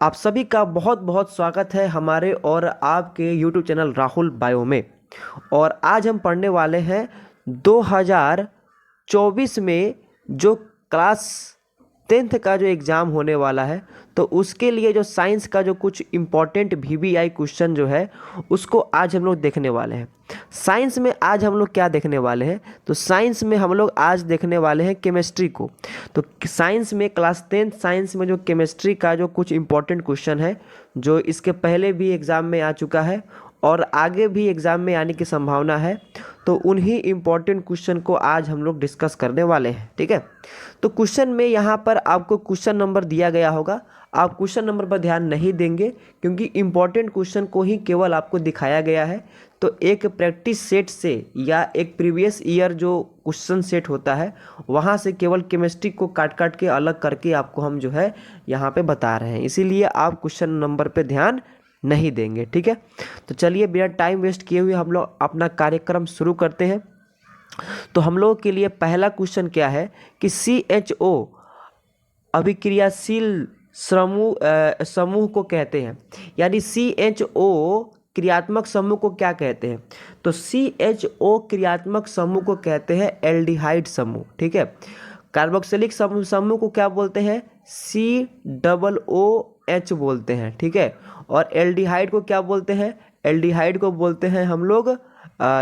आप सभी का बहुत बहुत स्वागत है हमारे और आपके YouTube चैनल राहुल बायो में। और आज हम पढ़ने वाले हैं 2024 में जो क्लास 10th का जो एग्ज़ाम होने वाला है, तो उसके लिए जो साइंस का जो कुछ इम्पोर्टेंट VBI क्वेश्चन जो है उसको आज हम लोग देखने वाले हैं। साइंस में आज हम लोग क्या देखने वाले हैं, तो साइंस में हम लोग आज देखने वाले हैं केमिस्ट्री को। तो साइंस में क्लास 10th साइंस में जो केमिस्ट्री का जो कुछ इम्पोर्टेंट क्वेश्चन है, जो इसके पहले भी एग्ज़ाम में आ चुका है और आगे भी एग्ज़ाम में आने की संभावना है, तो उन्हीं इम्पॉर्टेंट क्वेश्चन को आज हम लोग डिस्कस करने वाले हैं। ठीक है, तो क्वेश्चन में यहाँ पर आपको क्वेश्चन नंबर दिया गया होगा। आप क्वेश्चन नंबर पर ध्यान नहीं देंगे क्योंकि इम्पॉर्टेंट क्वेश्चन को ही केवल आपको दिखाया गया है। तो एक प्रैक्टिस सेट से या एक प्रीवियस ईयर जो क्वेश्चन सेट होता है वहाँ से केवल केमिस्ट्री को काट काट के अलग करके आपको हम जो है यहाँ पे बता रहे हैं, इसीलिए आप क्वेश्चन नंबर पे ध्यान नहीं देंगे। ठीक है, तो चलिए बिना टाइम वेस्ट किए हुए हम लोग अपना कार्यक्रम शुरू करते हैं। तो हम लोगों के लिए पहला क्वेश्चन क्या है कि CHO अभिक्रियाशील समूह को कहते हैं, यानी CHO क्रियात्मक समूह को क्या कहते हैं, तो CHO क्रियात्मक समूह को कहते हैं एल्डिहाइड समूह। ठीक है, कार्बोक्सिलिक समूह को क्या बोलते हैं, COOH बोलते हैं। ठीक है, और एल्डिहाइड को क्या बोलते हैं, एल्डिहाइड को बोलते हैं हम लोग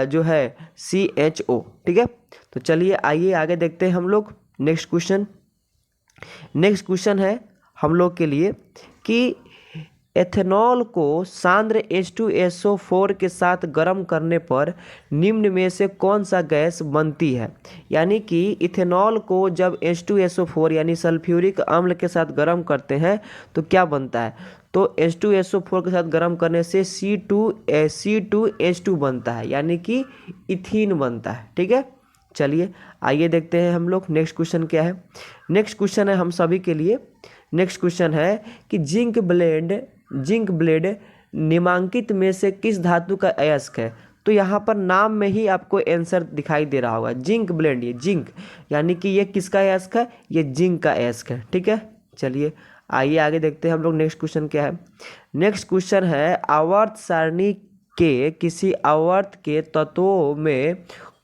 जो है CHO। ठीक है, तो चलिए आइए आगे देखते हैं हम लोग नेक्स्ट क्वेश्चन। नेक्स्ट क्वेश्चन है हम लोग के लिए कि एथेनॉल को सांद्र H2SO4 के साथ गर्म करने पर निम्न में से कौन सा गैस बनती है। यानी कि इथेनॉल को जब H2SO4 यानी सल्फ्यूरिक अम्ल के साथ गर्म करते हैं तो क्या बनता है, तो H2SO4 के साथ गर्म करने से C2H2 बनता है, यानी कि इथीन बनता है। ठीक है, चलिए आइए देखते हैं हम लोग नेक्स्ट क्वेश्चन क्या है। नेक्स्ट क्वेश्चन है हम सभी के लिए, नेक्स्ट क्वेश्चन है कि जिंक ब्लेड निम्नांकित में से किस धातु का अयस्क है। तो यहाँ पर नाम में ही आपको आंसर दिखाई दे रहा होगा, जिंक ब्लेड, ये जिंक यानी कि ये किसका अयस्क है, ये जिंक का अयस्क है। ठीक है, चलिए आइए आगे देखते हैं हम लोग नेक्स्ट क्वेश्चन क्या है। नेक्स्ट क्वेश्चन है आवर्त सारणी के किसी आवर्त के तत्वों में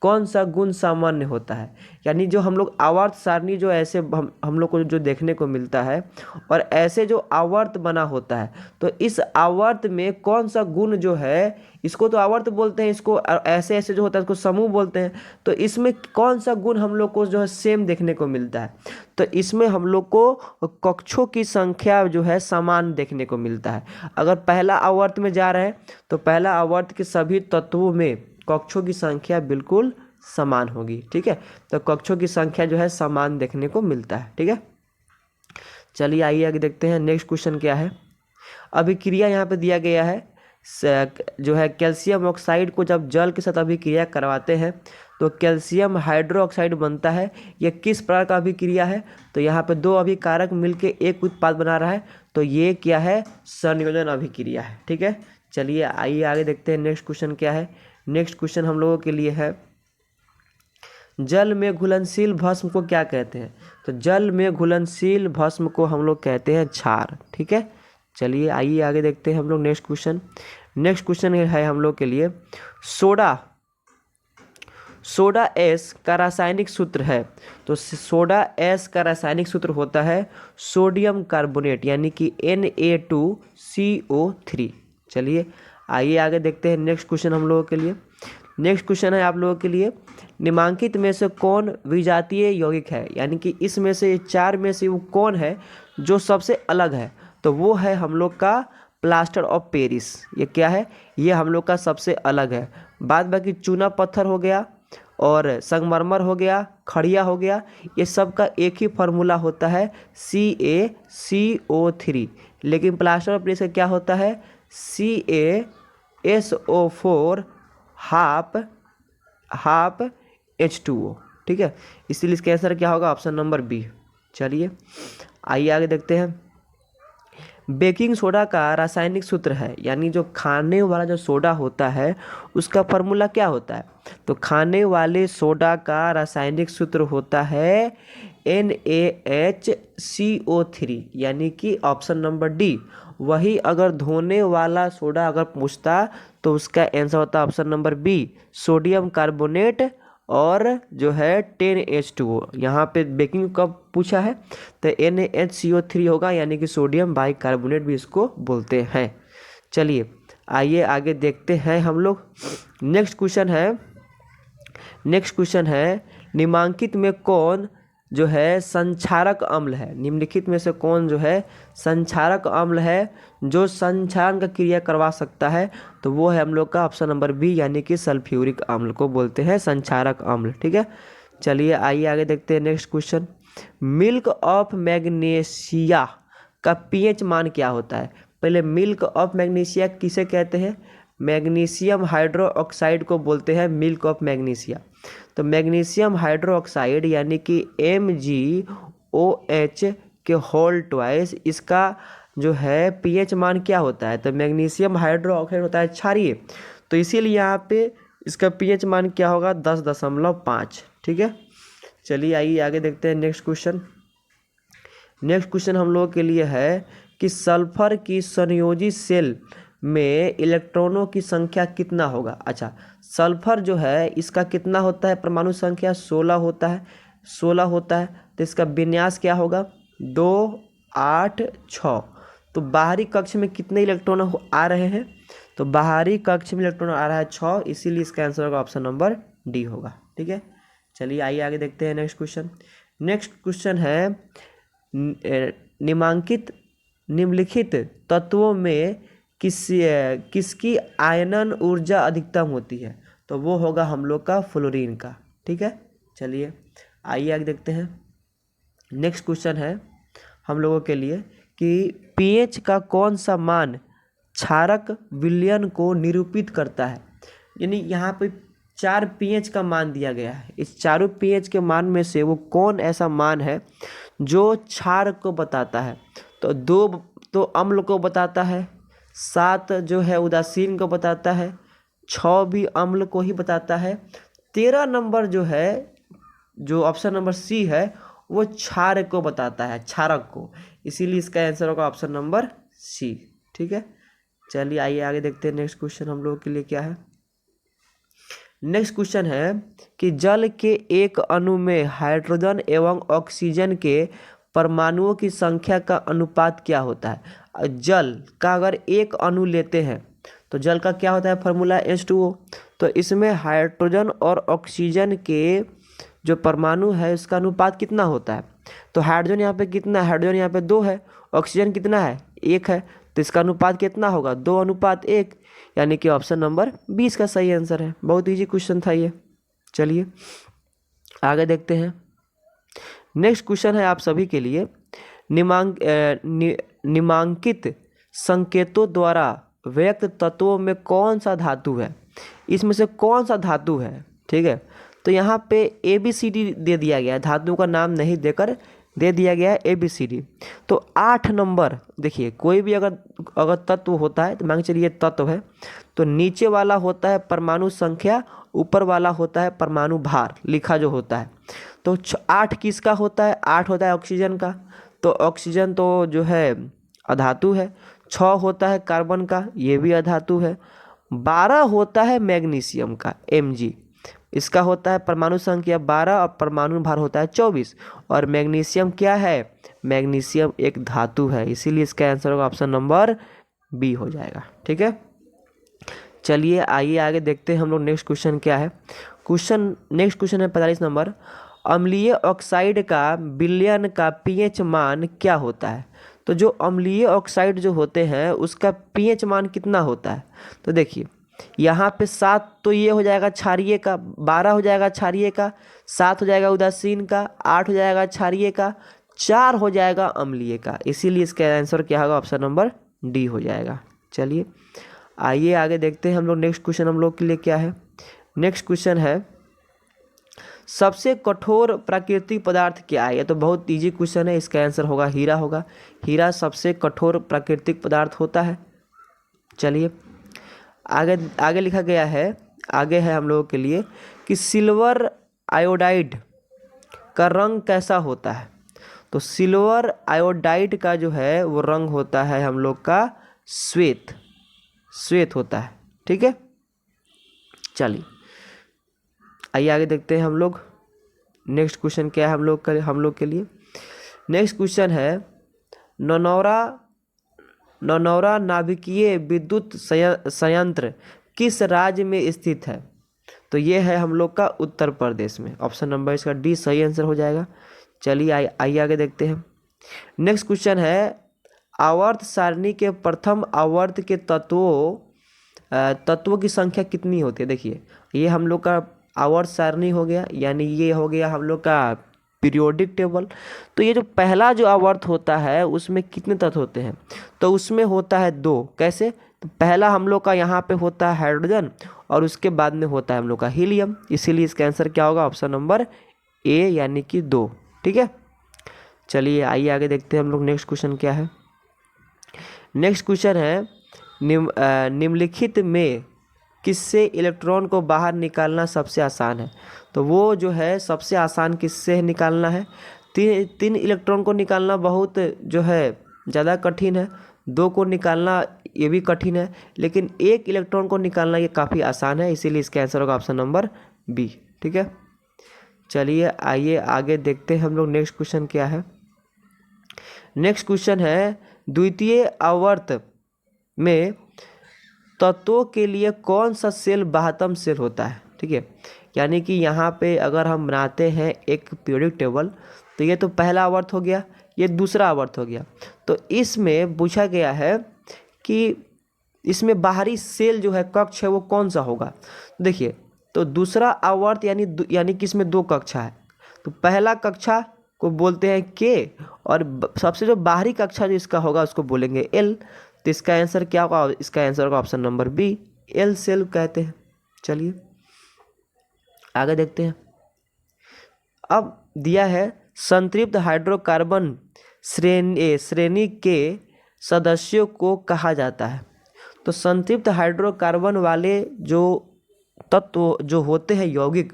कौन सा गुण सामान्य होता है। यानी जो हम लोग आवर्त सारणी जो ऐसे हम लोग को जो देखने को मिलता है और ऐसे जो आवर्त बना होता है, तो इस आवर्त में कौन सा गुण जो है, इसको तो आवर्त बोलते हैं, इसको ऐसे ऐसे जो होता है इसको समूह बोलते हैं। तो इसमें कौन सा गुण हम लोग को जो है सेम देखने को मिलता है, तो इसमें हम लोग को कक्षों की संख्या जो है समान देखने को मिलता है। अगर पहला आवर्त में जा रहे हैं तो पहला आवर्त के सभी तत्वों में कक्षों की संख्या बिल्कुल समान होगी। ठीक है, तो कक्षों की संख्या जो है समान देखने को मिलता है। ठीक है, चलिए आइए आगे देखते हैं नेक्स्ट क्वेश्चन क्या है। अभिक्रिया यहाँ पे दिया गया है, जो है कैल्शियम ऑक्साइड को जब जल के साथ अभिक्रिया करवाते हैं तो कैल्शियम हाइड्रोक्साइड बनता है। यह किस प्रकार का अभिक्रिया है, तो यहाँ पे दो अभिकारक मिलके एक उत्पाद बना रहा है, तो ये क्या है, संयोजन अभिक्रिया है। ठीक है, चलिए आइए आगे देखते हैं नेक्स्ट क्वेश्चन क्या है। नेक्स्ट क्वेश्चन हम लोगों के लिए है जल में घुलनशील भस्म को क्या कहते हैं, तो जल में घुलनशील भस्म को हम लोग कहते हैं क्षार। ठीक है, चलिए आइए आगे देखते हैं हम लोग नेक्स्ट क्वेश्चन। नेक्स्ट क्वेश्चन है हम लोग के लिए सोडा S का रासायनिक सूत्र है, तो सोडा S का रासायनिक सूत्र होता है सोडियम कार्बोनेट, यानी कि Na2CO3। चलिए आइए आगे देखते हैं नेक्स्ट क्वेश्चन हम लोगों के लिए। नेक्स्ट क्वेश्चन है आप लोगों के लिए निम्नांकित में से कौन विजातीय यौगिक है, यानी कि इसमें से चार में से वो कौन है जो सबसे अलग है, तो वो है हम लोग का प्लास्टर ऑफ पेरिस। ये क्या है, ये हम लोग का सबसे अलग है। बाद बाकी चूना पत्थर हो गया और संगमरमर हो गया, खड़िया हो गया, ये सब का एक ही फार्मूला होता है CaCO3, लेकिन प्लास्टर ऑफ पेरिस का क्या होता है CaSO4 हाफ H2O। ठीक है, इसीलिए इसका आंसर क्या होगा, ऑप्शन नंबर बी। चलिए आइए आगे देखते हैं। बेकिंग सोडा का रासायनिक सूत्र है, यानी जो खाने वाला जो सोडा होता है उसका फार्मूला क्या होता है, तो खाने वाले सोडा का रासायनिक सूत्र होता है NaHCO3 यानी कि ऑप्शन नंबर डी। वही अगर धोने वाला सोडा अगर पूछता तो उसका आंसर होता option number B, sodium carbonate और जो है 10H2O। यहाँ पे बेकिंग कप पूछा है तो NaHCO3 होगा, यानी कि सोडियम बाइकार्बोनेट भी इसको बोलते हैं। चलिए आइए आगे देखते हैं हम लोग। नेक्स्ट क्वेश्चन है निम्नलिखित में कौन जो है संक्षारक अम्ल है। निम्नलिखित में से कौन जो है संक्षारक अम्ल है जो संक्षारण का क्रिया करवा सकता है, तो वो है हम लोग का ऑप्शन नंबर बी, यानी कि सल्फ्यूरिक अम्ल को बोलते हैं संक्षारक अम्ल। ठीक है, चलिए आइए आगे देखते हैं next question. Milk of magnesia का पीएच मान क्या होता है। पहले मिल्क ऑफ मैग्नीशिया किसे कहते हैं, मैग्नीशियम हाइड्रोक्साइड को बोलते हैं मिल्क ऑफ मैग्नीशिया। तो मैग्नीशियम हाइड्रोक्साइड यानी कि MgOH के होल ट्वाइस, इसका जो है पीएच मान क्या होता है, तो मैग्नीशियम हाइड्रोक्साइड होता है क्षारीय, तो इसीलिए यहाँ पे इसका पीएच मान क्या होगा 10.5। ठीक है, चलिए आइए आगे देखते हैं नेक्स्ट क्वेश्चन हम लोगों के लिए है कि सल्फर की संयोजी सेल में इलेक्ट्रॉनों की संख्या कितना होगा। अच्छा, सल्फर जो है इसका कितना होता है परमाणु संख्या 16 होता है, 16 होता है, तो इसका विन्यास क्या होगा 2 8 6। तो बाहरी कक्ष में कितने इलेक्ट्रॉन आ रहे हैं, तो बाहरी कक्ष में इलेक्ट्रॉन आ रहा है 6, इसीलिए इसका आंसर होगा ऑप्शन नंबर डी होगा। ठीक है, चलिए आइए आगे देखते हैं नेक्स्ट क्वेश्चन है निम्नलिखित तत्वों में किसकी आयनन ऊर्जा अधिकतम होती है, तो वो होगा हम लोग का फ्लोरीन का। ठीक है, चलिए आइए आगे देखते हैं। नेक्स्ट क्वेश्चन है हम लोगों के लिए कि पीएच का कौन सा मान क्षारक विलयन को निरूपित करता है। यानी यहाँ पे 4 पीएच का मान दिया गया है, इस चारों पीएच के मान में से वो कौन ऐसा मान है जो क्षार को बताता है। तो 2 तो अम्ल को बताता है, 7 जो है उदासीन को बताता है, 6 भी अम्ल को ही बताता है, 13 नंबर जो है जो ऑप्शन नंबर सी है वो क्षार को बताता है, क्षारक को, इसीलिए इसका आंसर होगा ऑप्शन नंबर सी। ठीक है, चलिए आइए आगे देखते हैं नेक्स्ट क्वेश्चन हम लोगों के लिए क्या है। नेक्स्ट क्वेश्चन है कि जल के एक अणु में हाइड्रोजन एवं ऑक्सीजन के परमाणुओं की संख्या का अनुपात क्या होता है। जल का अगर एक अणु लेते हैं तो जल का क्या होता है फॉर्मूला H2O, तो इसमें हाइड्रोजन और ऑक्सीजन के जो परमाणु है इसका अनुपात कितना होता है, तो हाइड्रोजन यहाँ पे कितना है, हाइड्रोजन यहाँ पे 2 है, ऑक्सीजन कितना है 1 है, तो इसका अनुपात कितना होगा 2:1, यानी कि ऑप्शन नंबर 20 का सही आंसर है। बहुत इजी क्वेश्चन था ये। चलिए आगे देखते हैं। नेक्स्ट क्वेश्चन है आप सभी के लिए निम्नांकित संकेतों द्वारा व्यक्त तत्वों में कौन सा धातु है, इसमें से कौन सा धातु है। ठीक है, तो यहाँ पे ABCD दे दिया गया है, धातु का नाम नहीं देकर दे दिया गया है ABCD। तो 8 नंबर देखिए, कोई भी अगर तत्व होता है तो मान के चलिए तत्व है, तो नीचे वाला होता है परमाणु संख्या, ऊपर वाला होता है परमाणु भार लिखा जो होता है। तो 8 किसका होता है, 8 होता है ऑक्सीजन का, तो ऑक्सीजन तो जो है अधातु है। 6 होता है कार्बन का, ये भी अधातु है। 12 होता है मैग्नीशियम का Mg, इसका होता है परमाणु संख्या 12 और परमाणु भार होता है 24। और मैग्नीशियम क्या है, मैग्नीशियम एक धातु है, इसीलिए इसका आंसर होगा ऑप्शन नंबर बी हो जाएगा। ठीक है, चलिए आइए आगे देखते हैं हम लोग नेक्स्ट क्वेश्चन क्या है। नेक्स्ट क्वेश्चन है 45 नंबर। अम्लीय ऑक्साइड का विलयन का पीएच मान क्या होता है। तो जो अम्लीय ऑक्साइड जो होते हैं उसका पीएच मान कितना होता है, तो देखिए यहाँ पे 7 तो ये हो जाएगा क्षारीय का, 12 हो जाएगा क्षारीय का, 7 हो जाएगा उदासीन का, 8 हो जाएगा क्षारीय का, 4 हो जाएगा अम्लीय का, इसीलिए इसका आंसर क्या होगा ऑप्शन नंबर डी हो जाएगा। चलिए आइए आगे देखते हैं हम लोग नेक्स्ट क्वेश्चन हम लोग के लिए क्या है। नेक्स्ट क्वेश्चन है सबसे कठोर प्राकृतिक पदार्थ क्या है। ये तो बहुत इजी क्वेश्चन है, इसका आंसर होगा हीरा होगा। हीरा सबसे कठोर प्राकृतिक पदार्थ होता है। चलिए आगे लिखा गया है, आगे है हम लोगों के लिए कि सिल्वर आयोडाइड का रंग कैसा होता है? तो सिल्वर आयोडाइड का जो है वो रंग होता है हम लोग का श्वेत, श्वेत होता है। ठीक है, चलिए आइए आगे देखते हैं हम लोग। नेक्स्ट क्वेश्चन क्या है हम लोग के लिए? नेक्स्ट क्वेश्चन है नौनौरा नाभिकीय विद्युत संयंत्र किस राज्य में स्थित है? तो ये है हम लोग का उत्तर प्रदेश में। ऑप्शन नंबर इसका डी सही आंसर हो जाएगा। चलिए आइए आगे देखते हैं। नेक्स्ट क्वेश्चन है आवर्त सारणी के प्रथम आवर्त के तत्वों की संख्या कितनी होती है? देखिए ये हम लोग का आवर्त सारणी हो गया, यानी ये हो गया हम लोग का पीरियोडिक टेबल। तो ये जो पहला जो आवर्त होता है उसमें कितने तत्व होते हैं? तो उसमें होता है 2। कैसे? तो पहला हम लोग का यहाँ पे होता है हाइड्रोजन और उसके बाद में होता है हम लोग का हीलियम, इसीलिए इसका आंसर क्या होगा? ऑप्शन नंबर ए यानी कि 2। ठीक है, चलिए आइए आगे देखते हैं हम लोग। नेक्स्ट क्वेश्चन क्या है? नेक्स्ट क्वेश्चन है निम्नलिखित में किससे इलेक्ट्रॉन को बाहर निकालना सबसे आसान है? तो वो जो है सबसे आसान किससे निकालना है? तीन इलेक्ट्रॉन को निकालना बहुत जो है ज़्यादा कठिन है, 2 को निकालना ये भी कठिन है, लेकिन 1 इलेक्ट्रॉन को निकालना ये काफ़ी आसान है, इसीलिए इसका आंसर होगा ऑप्शन नंबर बी। ठीक है, चलिए आइए आगे देखते हैं हम लोग। नेक्स्ट क्वेश्चन क्या है? नेक्स्ट क्वेश्चन है द्वितीय आवर्त में तत्वों के लिए कौन सा सेल बाह्यतम सेल होता है? ठीक है, यानी कि यहाँ पे अगर हम बनाते हैं एक पीरियोडिक टेबल, तो ये तो पहला आवर्त हो गया, ये दूसरा आवर्त हो गया। तो इसमें पूछा गया है कि इसमें बाहरी सेल जो है कक्ष है वो कौन सा होगा? देखिए तो दूसरा आवर्त यानी कि इसमें 2 कक्षा है। तो पहला कक्षा को बोलते हैं के, और सबसे जो बाहरी कक्षा जो इसका होगा उसको बोलेंगे एल। तो इसका आंसर क्या होगा? इसका आंसर होगा option number B, L cell कहते हैं। चलिए आगे देखते हैं। अब दिया है संतृप्त हाइड्रोकार्बन श्रेणी के सदस्यों को कहा जाता है। तो संतृप्त हाइड्रोकार्बन वाले जो तत्व जो होते हैं यौगिक,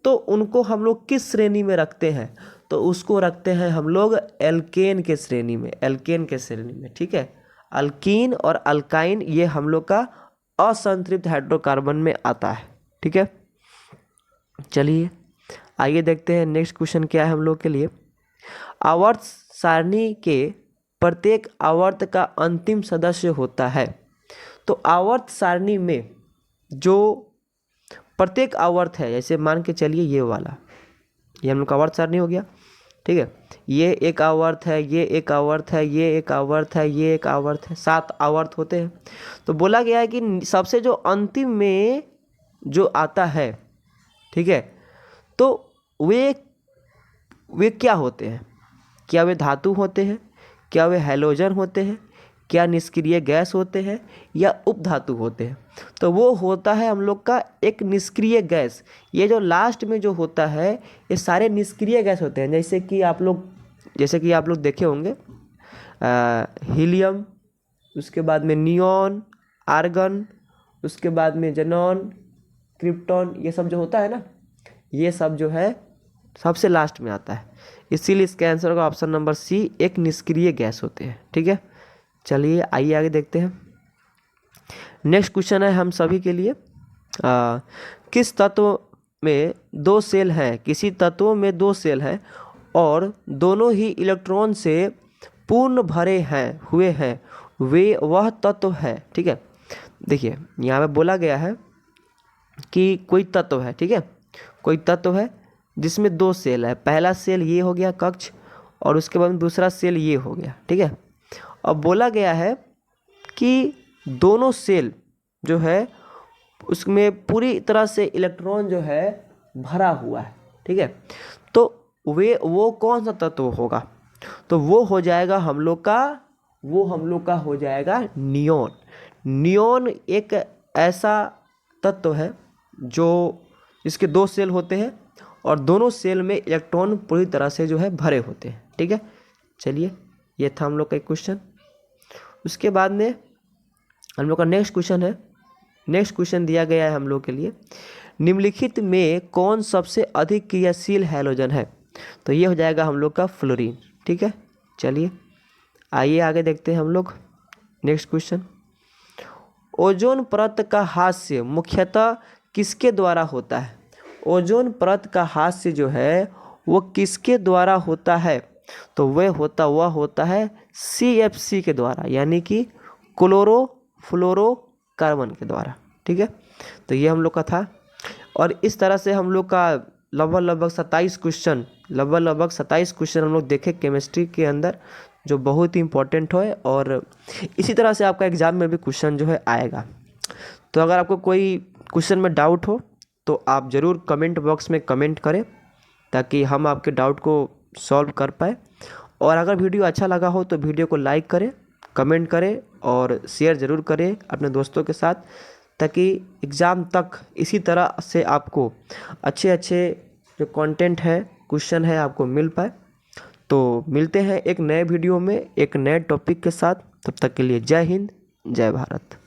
तो उनको हम लोग किस श्रेणी में रखते हैं? तो उसको रखते हैं हम लोग एल्केन के श्रेणी में, एल्केन के श्रेणी में। ठीक है, अल्कीन और अल्काइन ये हम लोग का असंतृप्त हाइड्रोकार्बन में आता है। ठीक है, चलिए आइए देखते हैं नेक्स्ट क्वेश्चन क्या है हम लोग के लिए। आवर्त सारणी के प्रत्येक आवर्त का अंतिम सदस्य होता है। तो आवर्त सारणी में जो प्रत्येक आवर्त है, जैसे मान के चलिए ये वाला, ये हम लोग का आवर्त सारणी हो गया। ठीक है, ये एक आवर्त है, ये एक आवर्त है, ये एक आवर्त है, ये एक आवर्त है, 7 आवर्त होते हैं। तो बोला गया है कि सबसे जो अंतिम में जो आता है, ठीक है, तो वे क्या होते हैं? क्या वे धातु होते हैं? क्या वे हैलोजन होते हैं? क्या निष्क्रिय गैस होते हैं या उपधातु होते हैं? तो वो होता है हम लोग का एक निष्क्रिय गैस। ये जो लास्ट में जो होता है ये सारे निष्क्रिय गैस होते हैं, जैसे कि आप लोग देखे होंगे हीलियम, उसके बाद में नियॉन, आर्गन, उसके बाद में जेनॉन, क्रिप्टॉन, ये सब जो होता है ना, ये सब जो है सबसे लास्ट में आता है, इसीलिए इसका आंसर होगा ऑप्शन नंबर सी, एक निष्क्रिय गैस होते हैं। ठीक है, चलिए आइए आगे देखते हैं। नेक्स्ट क्वेश्चन है हम सभी के लिए किस तत्व में 2 सेल हैं? किसी तत्व में 2 सेल हैं और दोनों ही इलेक्ट्रॉन से पूर्ण भरे हुए हैं, वे वह तत्व है। ठीक है, देखिए यहाँ पे बोला गया है कि कोई तत्व है, ठीक है, कोई तत्व है जिसमें 2 सेल है। पहला सेल ये हो गया कक्ष और उसके बाद दूसरा सेल ये हो गया। ठीक है, अब बोला गया है कि दोनों सेल जो है उसमें पूरी तरह से इलेक्ट्रॉन जो है भरा हुआ है। ठीक है, तो वो कौन सा तत्व होगा? तो वो हो जाएगा हम लोग का हो जाएगा नियॉन। नियॉन एक ऐसा तत्व है जो इसके 2 सेल होते हैं और दोनों सेल में इलेक्ट्रॉन पूरी तरह से जो है भरे होते हैं। ठीक है, चलिए ये था हम लोग का एक क्वेश्चन। उसके बाद में हम लोग का नेक्स्ट क्वेश्चन है। नेक्स्ट क्वेश्चन दिया गया है हम लोग के लिए, निम्नलिखित में कौन सबसे अधिक क्रियाशील हैलोजन है? तो ये हो जाएगा हम लोग का फ्लोरीन। ठीक है, चलिए आइए आगे देखते हैं हम लोग नेक्स्ट क्वेश्चन। ओजोन परत का हास्य मुख्यतः किसके द्वारा होता है? ओजोन परत का हास्य जो है वो किसके द्वारा होता है? तो वह होता है CFC के द्वारा, यानी कि क्लोरोफ्लोरोकार्बन के द्वारा। ठीक है, तो ये हम लोग का था। और इस तरह से हम लोग का लगभग 27 क्वेश्चन हम लोग देखे केमिस्ट्री के अंदर, जो बहुत ही इंपॉर्टेंट है। और इसी तरह से आपका एग्ज़ाम में भी क्वेश्चन जो है आएगा। तो अगर आपको कोई क्वेश्चन में डाउट हो तो आप ज़रूर कमेंट बॉक्स में कमेंट करें, ताकि हम आपके डाउट को सॉल्व कर पाए। और अगर वीडियो अच्छा लगा हो तो वीडियो को लाइक करें, कमेंट करें और शेयर ज़रूर करें अपने दोस्तों के साथ, ताकि एग्ज़ाम तक इसी तरह से आपको अच्छे जो कंटेंट है, क्वेश्चन है, आपको मिल पाए। तो मिलते हैं एक नए वीडियो में एक नए टॉपिक के साथ। तब तक के लिए जय हिंद, जय भारत।